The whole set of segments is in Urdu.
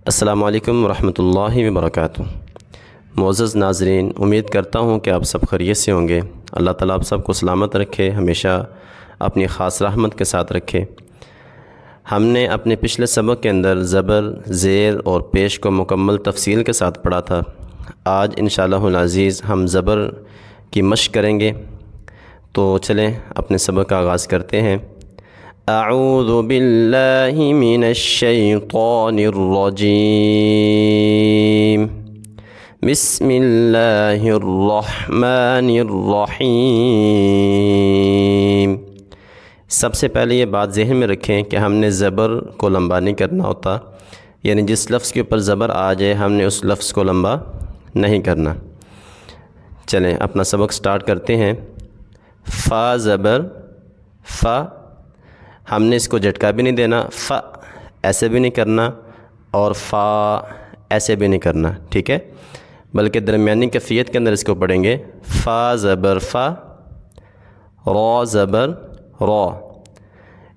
السلام علیکم ورحمۃ اللہ وبرکاتہ۔ معزز ناظرین، امید کرتا ہوں کہ آپ سب خیریت سے ہوں گے۔ اللہ تعالیٰ آپ سب کو سلامت رکھے، ہمیشہ اپنی خاص رحمت کے ساتھ رکھے۔ ہم نے اپنے پچھلے سبق کے اندر زبر، زیر اور پیش کو مکمل تفصیل کے ساتھ پڑھا تھا۔ آج انشاءاللہ العزیز ہم زبر کی مشق کریں گے، تو چلیں اپنے سبق کا آغاز کرتے ہیں۔ اعوذ باللہ من الشیطان الرجیم، بسم اللہ الرحمن الرحیم۔ سب سے پہلے یہ بات ذہن میں رکھیں کہ ہم نے زبر کو لمبا نہیں کرنا ہوتا، یعنی جس لفظ کے اوپر زبر آ جائے ہم نے اس لفظ کو لمبا نہیں کرنا۔ چلیں اپنا سبق سٹارٹ کرتے ہیں۔ فا زبر فا، ہم نے اس کو جھٹکا بھی نہیں دینا، فا ایسے بھی نہیں کرنا اور فا ایسے بھی نہیں کرنا، ٹھیک ہے، بلکہ درمیانی کیفیت کے اندر اس کو پڑھیں گے۔ فا زبر فا، را زبر را۔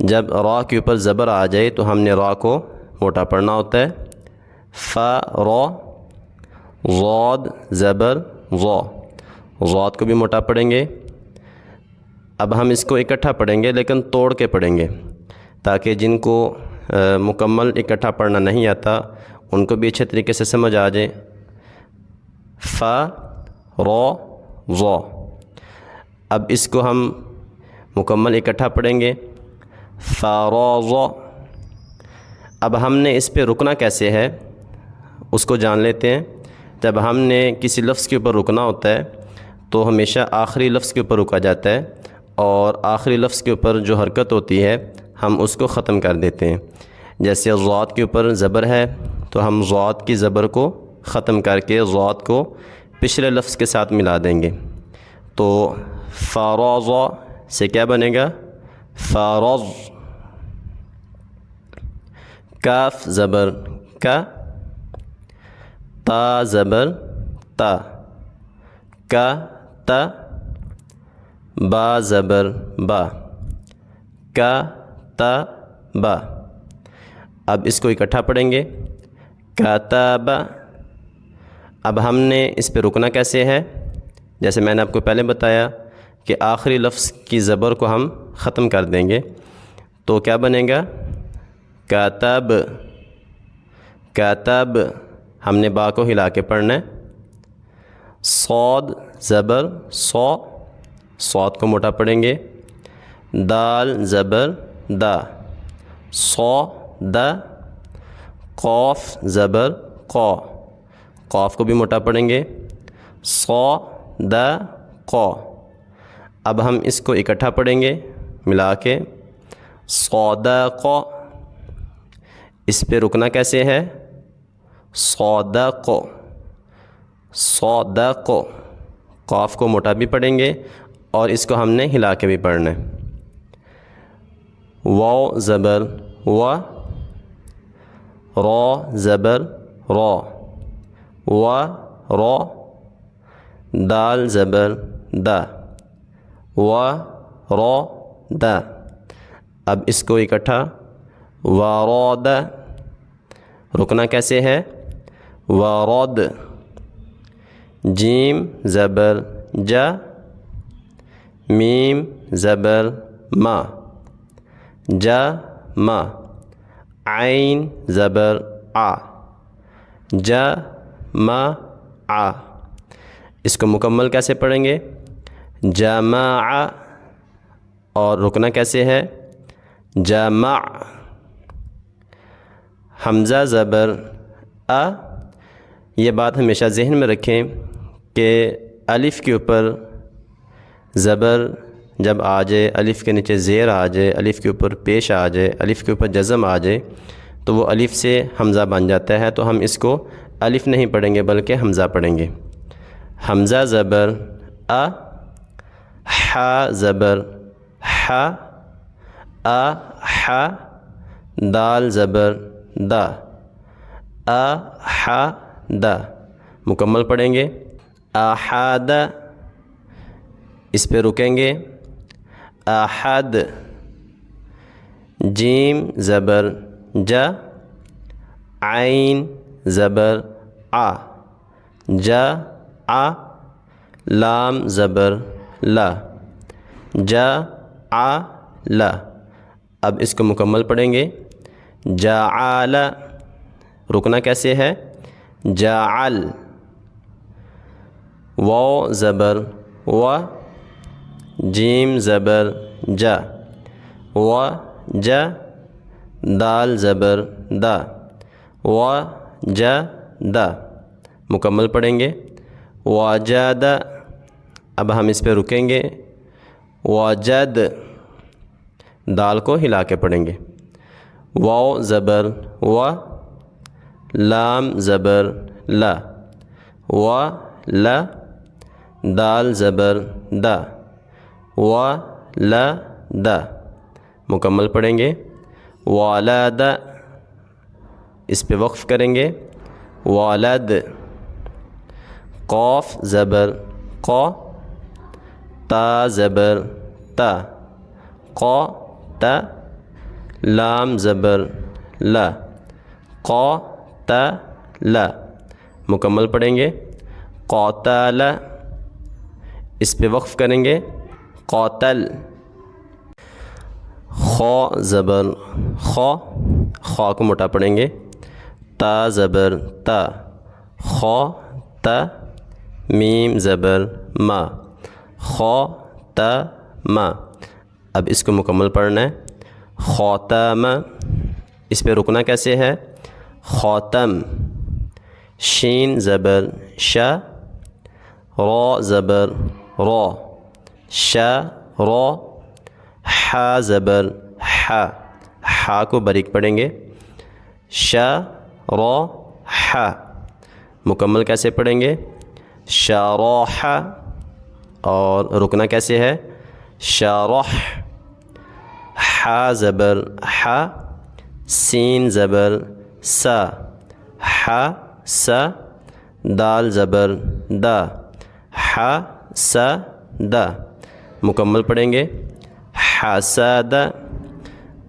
جب را کے اوپر زبر آ جائے تو ہم نے را کو موٹا پڑھنا ہوتا ہے۔ فا را، ضاد زبر ضا، ضاد کو بھی موٹا پڑھیں گے۔ اب ہم اس کو اکٹھا پڑھیں گے لیکن توڑ کے پڑھیں گے، تاکہ جن کو مکمل اکٹھا پڑھنا نہیں آتا ان کو بھی اچھے طریقے سے سمجھ آ جائے۔ فا را ضا، اب اس کو ہم مکمل اکٹھا پڑھیں گے۔ فا را ضا۔ اب ہم نے اس پہ رکنا کیسے ہے اس کو جان لیتے ہیں۔ جب ہم نے کسی لفظ کے اوپر رکنا ہوتا ہے تو ہمیشہ آخری لفظ کے اوپر رکا جاتا ہے، اور آخری لفظ کے اوپر جو حرکت ہوتی ہے ہم اس کو ختم کر دیتے ہیں۔ جیسے ضاد کے اوپر زبر ہے تو ہم ضاد کی زبر کو ختم کر کے ضاد کو پچھلے لفظ کے ساتھ ملا دیں گے۔ تو فارض سے کیا بنے گا؟ فارض۔ کاف زبر کا، تا زبر تا، کا تا۔ با زبر با، کا تا با۔ اب اس کو اکٹھا پڑھیں گے۔ کتب۔ اب ہم نے اس پہ رکنا کیسے ہے؟ جیسے میں نے آپ کو پہلے بتایا کہ آخری لفظ کی زبر کو ہم ختم کر دیں گے، تو کیا بنے گا؟ کتب۔ کتب، ہم نے با کو ہلا کے پڑھنا ہے۔ صاد زبر صا، صاد کو موٹا پڑھیں گے۔ دال زبر دا، صا دا۔ قاف زبر قا، قاف کو بھی موٹا پڑھیں گے۔ صا دا قا۔ اب ہم اس کو اکٹھا پڑھیں گے ملا کے۔ صادق۔ اس پہ رکنا کیسے ہے؟ صادق، صادق۔ قاف کو موٹا بھی پڑھیں گے اور اس کو ہم نے ہلا کے بھی پڑھنا ہے۔ واو زبر وا، را زبر را، وا را۔ دال زبر دا، وا را دا۔ اب اس کو اکٹھا۔ ورد۔ رکنا کیسے ہے؟ ورد۔ جیم زبر جا، میم زبر ما، جا ما۔ عین زبر آ، جا ما آ۔ اس کو مکمل کیسے پڑھیں گے؟ جمع۔ اور رکنا کیسے ہے؟ جمع۔ حمزہ زبر آ۔ یہ بات ہمیشہ ذہن میں رکھیں کہ الف کے اوپر زبر جب آ جائے، الف کے نیچے زیر آ جائے، الف کے اوپر پیش آ جائے، الف کے اوپر جزم آ جائے تو وہ الف سے حمزہ بن جاتا ہے، تو ہم اس کو الف نہیں پڑھیں گے بلکہ حمزہ پڑھیں گے۔ حمزہ زبر آ، حا زبر حا، آ حا۔ دال زبر دا، آ حا دا۔ مکمل پڑھیں گے۔ احد۔ اس پہ رکیں گے۔ احد۔ جیم زبر جا، عین زبر آ، جا آ، لام زبر لا، جا آ لا۔ اب اس کو مکمل پڑھیں گے، جعل، رکنا کیسے ہے، جعل، واو زبر و، جیم زبر جا، و جا، دال زبر دا، و جا دا۔ مکمل پڑھیں گے، وجد، اب ہم اس پہ رکیں گے، وجد، دال کو ہلا کے پڑھیں گے، واو زبر و، لام زبر لا، و لا، دال زبر دا، و لا دا۔ مکمل پڑھیں گے، ولد، اس پہ وقف کریں گے، ولد، قاف زبر قا، تا زبر تا، قا تا، لام زبر لا، قا تا لا۔ مکمل پڑھیں گے، قاتل، اس پہ وقف کریں گے، قاتل، خا زبر خا، خا کو موٹا پڑھیں گے، تا زبر تا، خا تا، میم زبر ما، خا تا ما۔ اب اس کو مکمل پڑھنا ہے، خاتم، اس پہ رکنا کیسے ہے، خاتم، شین زبر شا، را زبر را، شا را، حا زبر حا، حا کو باریک پڑھیں گے، شا را حا۔ مکمل کیسے پڑھیں گے، شارح، اور رکنا کیسے ہے، شارح، حا زبر حا، سین زبر سا، حا سا، دال زبر دا، حا سا دا۔ مکمل پڑھیں گے، حسد،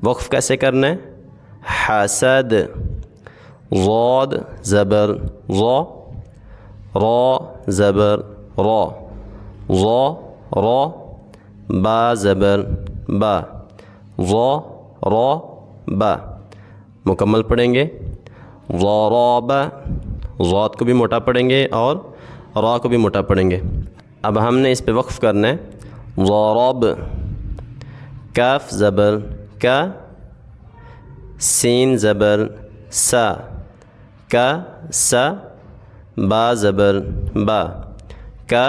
وقف کیسے کرنا ہے، حسد، ضاد زبر ضا، را زبر را، ضا را، با زبر با، ضا را با۔ مکمل پڑھیں گے، ضرب، ضاد کو بھی موٹا پڑھیں گے اور را کو بھی موٹا پڑھیں گے۔ اب ہم نے اس پہ وقف کرنا ہے، ضرب، کاف زبر کا، سین زبر سا، کا سا، با زبر با، کا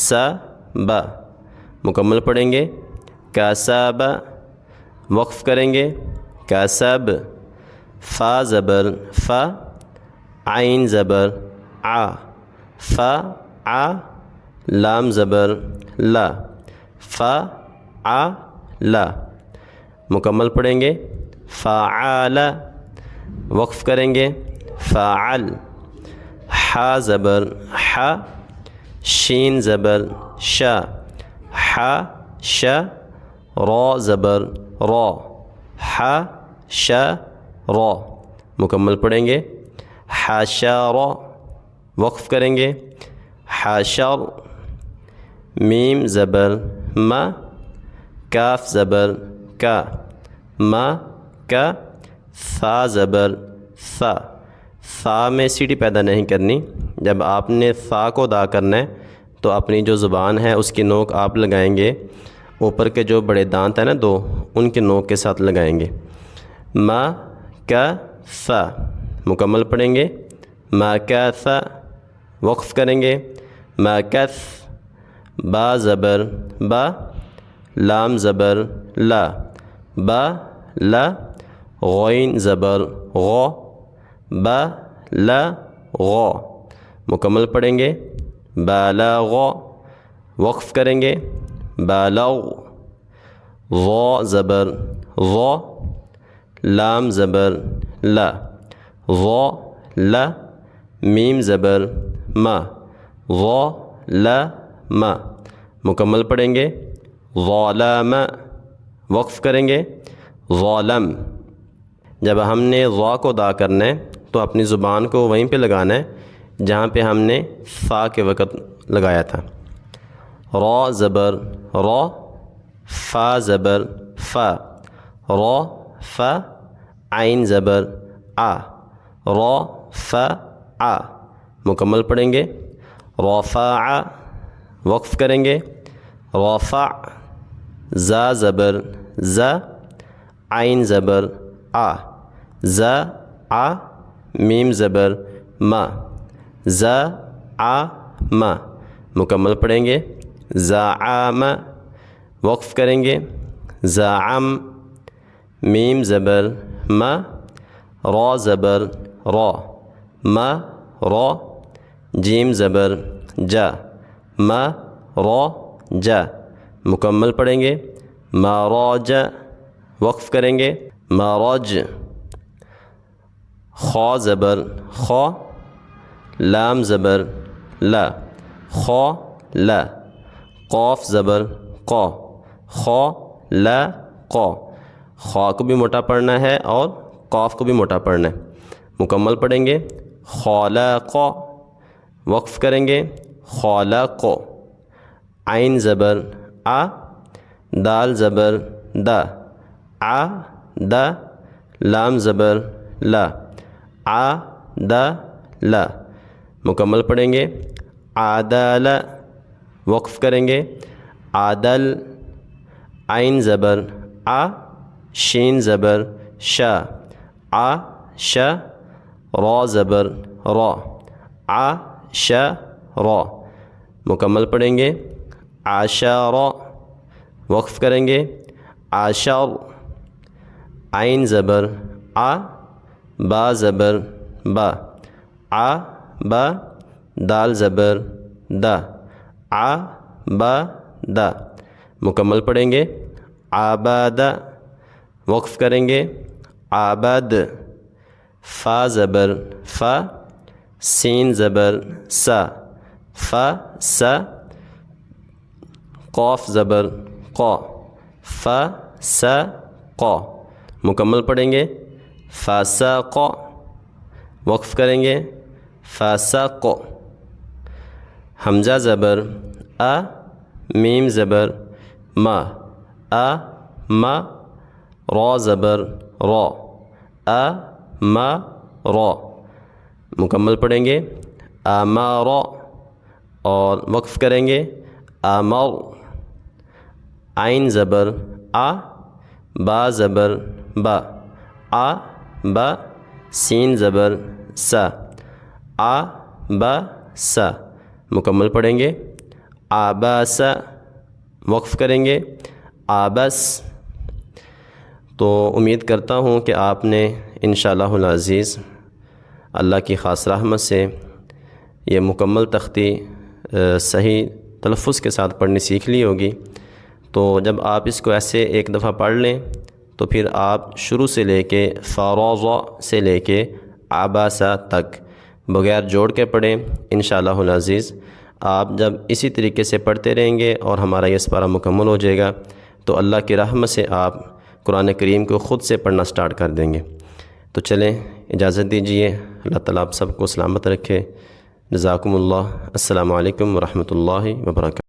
سا با۔ مکمل پڑھیں گے، کسب، وقف کریں گے، کسب، فا زبر فا، عین زبر آ، فا آ، لام زبر لا، فا آ لا۔ مکمل پڑھیں گے، فعال، وقف کریں گے، فعل، حا زبر حا، شین زبر شا، حا شا، را زبر را، حا شا را۔ مکمل پڑھیں گے، حشر، وقف کریں گے، حشر، میم زبر ما، کاف زبر کا، ما کا، ثا زبر ثا، ثا میں سیڑھی پیدا نہیں کرنی، جب آپ نے ثا کو ادا کرنا ہے تو اپنی جو زبان ہے اس کی نوک آپ لگائیں گے، اوپر کے جو بڑے دانت ہیں نا دو، ان کے نوک کے ساتھ لگائیں گے، ما کا ثا۔ مکمل پڑھیں گے، ما کا ثا، وقف کریں گے، ما کث، با زبر با، لام زبر لا، با لا، غین زبر غا، با لا غا۔ مکمل پڑھیں گے، بالغ، وقف کریں گے، بالغ، غا زبر غا، لام زبر لا، غا لا، میم زبر ما، غا لا ما۔ مکمل پڑھیں گے، ظلم، وقف کریں گے، ظالم۔ جب ہم نے غا کو ادا کرنا ہے تو اپنی زبان کو وہیں پہ لگانا ہے جہاں پہ ہم نے فا کے وقت لگایا تھا۔ را زبر را، فا زبر فا، را فا، عین زبر آ، را فا آ۔ مکمل پڑھیں گے۔ رفع، وقف کریں گے، رفع، زا زبر زا، عین زبر آ، زا آ، میم زبر ما، زا آ ما۔ مکمل پڑھیں گے۔ زعم، وقف کریں گے، زعم، میم زبر ما، را زبر را، ما را، جیم زبر جا، ما را جا۔ مکمل پڑھیں گے۔ مراج، وقف کریں گے، مراج، خا زبر خا، لام زبر لا، خا لا، قاف زبر قا، خا لا قا۔ خا کو بھی موٹا پڑھنا ہے اور قاف کو بھی موٹا پڑھنا ہے۔ مکمل پڑھیں گے۔ خلق، وقف کریں گے، خلق، عین زبر آ، دال زبر دا، آ دا، لام زبر لا، آ دا لا۔ مکمل پڑھیں گے۔ عدل، وقف کریں گے، عدل، عین زبر آ، شین زبر شا، آ شا، را زبر را، آ شا را۔ مکمل پڑھیں گے۔ عشر، وقف کریں گے، عشر، عین زبر آ، با زبر با، آ با، دال زبر دا، آ با دا۔ مکمل پڑھیں گے۔ عبد، وقف کریں گے، عبد، فا زبر فا، سین زبر سا، فا سا، قاف زبر قا، فا سا قا۔ مکمل پڑھیں گے۔ فسق، وقف کریں گے، فسق، حمزہ زبر آ، میم زبر ما، آ ما، را زبر را، آ ما را۔ مکمل پڑھیں گے۔ امر، اور وقف کریں گے، امر، عین زبر آ، با زبر با، آ با، سین زبر سا، آ با سا۔ مکمل پڑھیں گے۔ عبس، وقف کریں گے، عبس۔ تو امید کرتا ہوں کہ آپ نے انشاءاللہ العزیز اللہ کی خاص رحمت سے یہ مکمل تختی صحیح تلفظ کے ساتھ پڑھنی سیکھ لی ہوگی۔ تو جب آپ اس کو ایسے ایک دفعہ پڑھ لیں تو پھر آپ شروع سے لے کے فراز سے لے کے عباسہ تک بغیر جوڑ کے پڑھیں انشاءاللہ العزیز۔ آپ جب اسی طریقے سے پڑھتے رہیں گے اور ہمارا یہ سپارہ مکمل ہو جائے گا تو اللہ کی رحمت سے آپ قرآن کریم کو خود سے پڑھنا سٹارٹ کر دیں گے۔ تو چلیں اجازت دیجیے، اللہ تعالیٰ آپ سب کو سلامت رکھے۔ جزاکم اللہ، السلام علیکم ورحمۃ اللہ وبرکاتہ۔